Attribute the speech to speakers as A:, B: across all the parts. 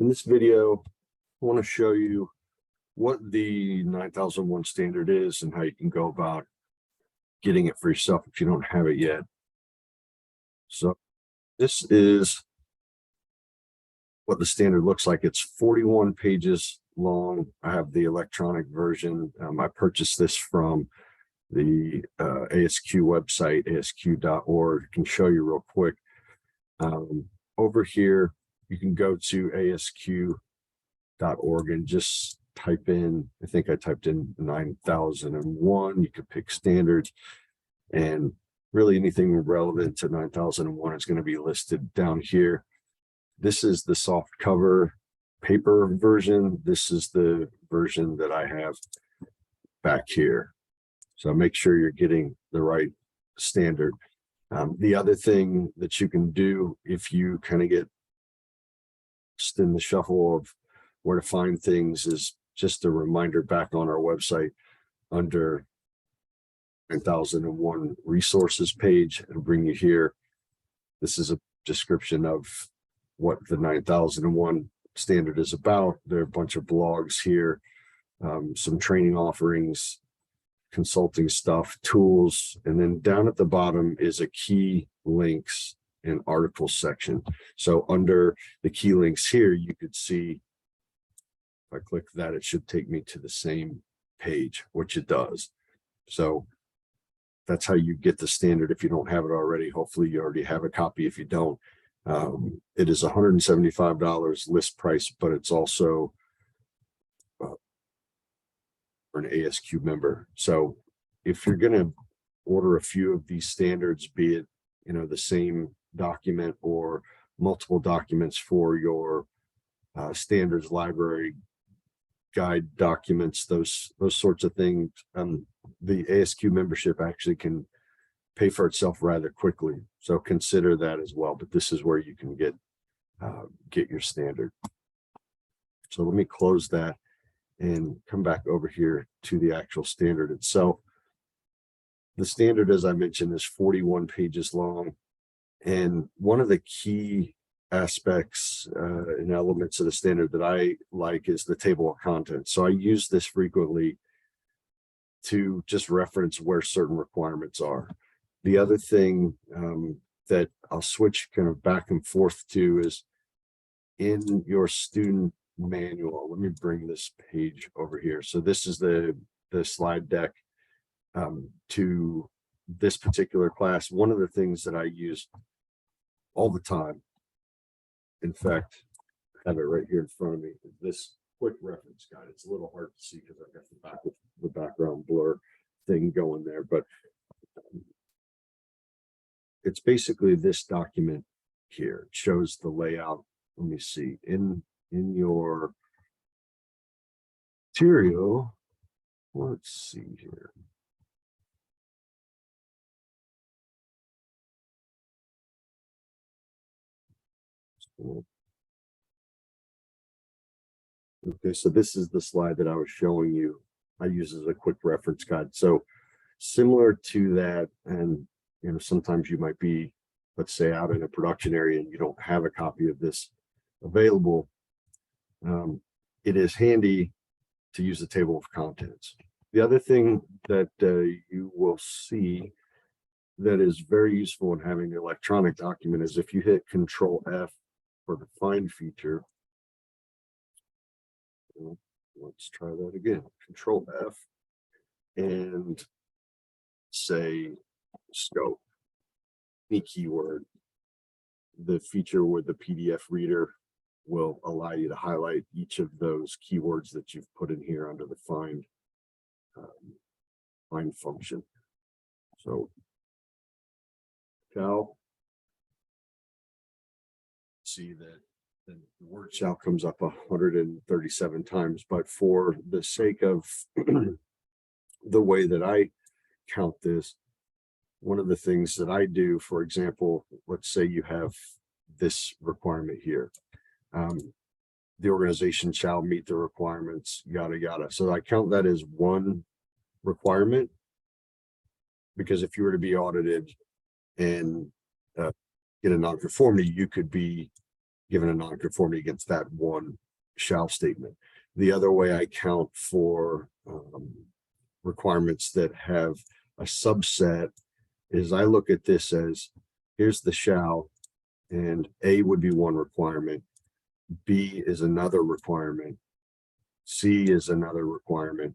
A: In this video, I want to show you what the 9001 standard is and how you can go about getting it for yourself if you don't have it yet. So this is what the standard looks like. It's 41 pages long. I have the electronic version. I purchased this from the ASQ website, asq.org. I can show you real quick. Over here, you can go to asq.org and just type in, I think I typed in 9001. You could pick standards, and really anything relevant to 9001 is going to be listed down here. This is the soft cover paper version. This is the version that I have back here. So make sure you're getting the right standard. The other thing that you can do if you kind of get just in the shuffle of where to find things is just a reminder back on our website under 9001 resources page. It'll bring you here. This is a description of what the 9001 standard is about. There are a bunch of blogs here, some training offerings, consulting stuff, tools, and then down at the bottom is a key links and articles section. So under the key links here, you could see, if I click that, it should take me to the same page, which it does. So that's how you get the standard if you don't have it already. Hopefully you already have a copy. If you don't, it is $175 list price, but it's also for an ASQ member. So if you're going to order a few of these standards, be it, the same document or multiple documents for your standards library, guide documents, those sorts of things, the ASQ membership actually can pay for itself rather quickly. So consider that as well. But this is where you can get your standard. So let me close that and come back over here to the actual standard itself. The standard, as I mentioned, is 41 pages long. And one of the key aspects and elements of the standard that I like is the table of contents. So I use this frequently to just reference where certain requirements are. The other thing that I'll switch kind of back and forth to is in your student manual. Let me bring this page over here. So this is the slide deck to this particular class. One of the things that I use all the time, in fact, I have it right here in front of me, is this quick reference guide. It's a little hard to see because I've got the background blur thing going there, but it's basically this document here. It shows the layout. Let me see, in your material, let's see here. Okay, so this is the slide that I was showing you. I use as a quick reference guide. So similar to that, and sometimes you might be, let's say, out in a production area and you don't have a copy of this available. It is handy to use the table of contents. The other thing that you will see that is very useful in having an electronic document is if you hit Control F for the find feature. Let's try that again. Control F and say scope, any keyword. The feature with the PDF reader will allow you to highlight each of those keywords that you've put in here under the find function. So shall see that the word shall comes up 137 times, but for the sake of the way that I count this, one of the things that I do, for example, let's say you have this requirement here. The organization shall meet the requirements, yada, yada. So I count that as one requirement, because if you were to be audited and get a non-conformity, you could be given a nonconformity against that one shall statement. The other way I count for requirements that have a subset is I look at this as, here's the shall, and A would be one requirement, B is another requirement, C is another requirement.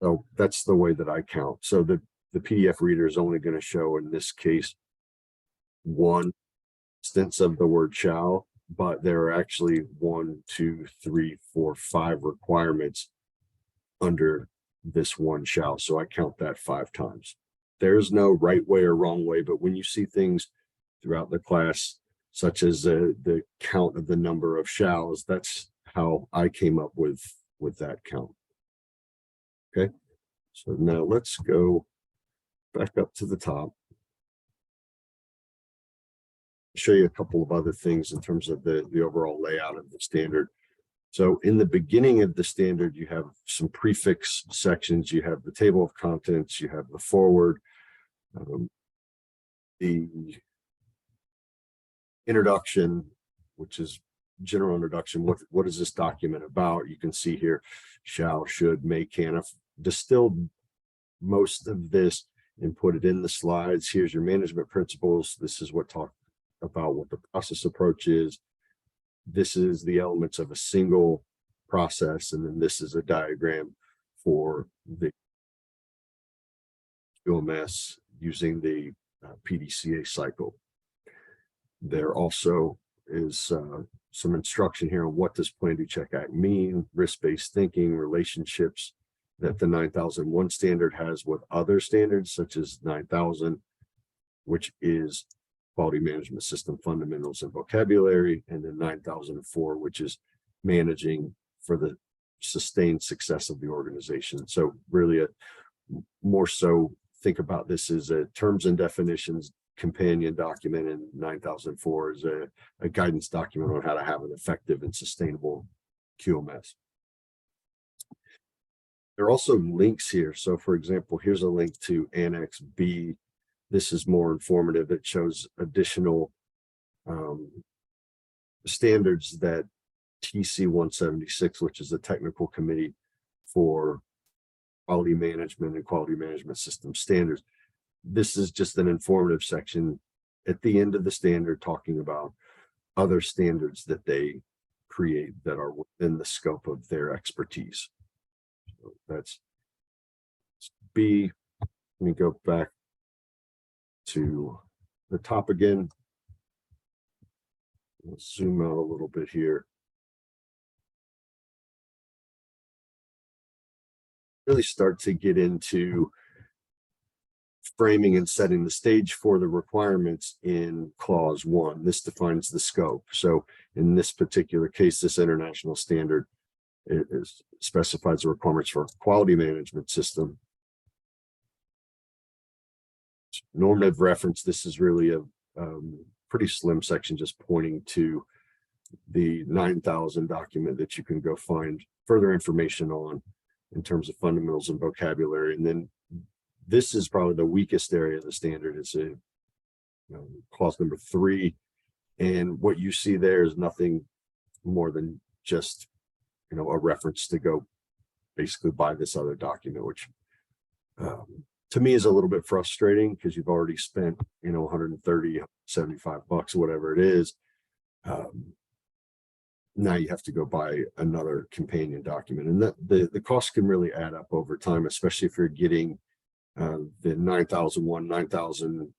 A: So that's the way that I count. So the PDF reader is only going to show, in this case, one instance of the word shall, but there are actually 1, 2, 3, 4, 5 requirements under this one shall. So I count that 5 times. There's no right way or wrong way, but when you see things throughout the class, such as the count of the number of shalls, that's how I came up with that count. Okay, so now let's go back up to the top. Show you a couple of other things in terms of the overall layout of the standard. So in the beginning of the standard, you have some prefix sections, you have the table of contents, you have the forward, the introduction, which is general introduction. What is this document about? You can see here, shall, should, may, can. I've distilled most of this and put it in the slides. Here's your management principles. This is what talk about what the process approach is. This is the elements of a single process, and then this is a diagram for the QMS using the PDCA cycle. There also is some instruction here on what does Plan, Do, Check, Act mean, risk-based thinking, relationships that the 9001 standard has with other standards such as 9000, which is quality management system fundamentals and vocabulary, and then 9004, which is managing for the sustained success of the organization. So really more so think about this as a terms and definitions companion document, and 9004 is a guidance document on how to have an effective and sustainable QMS. There are also links here. So for example, here's a link to Annex B. This is more informative. It shows additional standards that TC 176, which is the technical committee for quality management and quality management system standards. This is just an informative section at the end of the standard talking about other standards that they create that are within the scope of their expertise. So that's B. Let me go back to the top again. Let's zoom out a little bit here. Really start to get into framing and setting the stage for the requirements in clause 1. This defines the scope. So in this particular case, this international standard specifies the requirements for a quality management system. Normative reference, this is really a pretty slim section just pointing to the 9000 document that you can go find further information on in terms of fundamentals and vocabulary. And then this is probably the weakest area of the standard. It's a clause number 3, and what you see there is nothing more than just a reference to go basically buy this other document, which to me is a little bit frustrating because you've already spent 130, 75 bucks, whatever it is. Now you have to go buy another companion document, and the cost can really add up over time, especially if you're getting the 9001, 9000,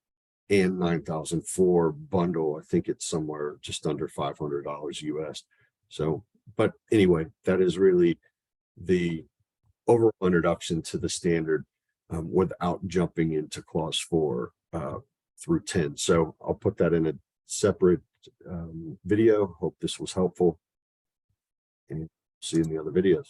A: and 9004 bundle. I think it's somewhere just under $500 US. So, but anyway, that is really the overall introduction to the standard without jumping into clause 4 through 10. So I'll put that in a separate video. Hope this was helpful, and see you in the other videos.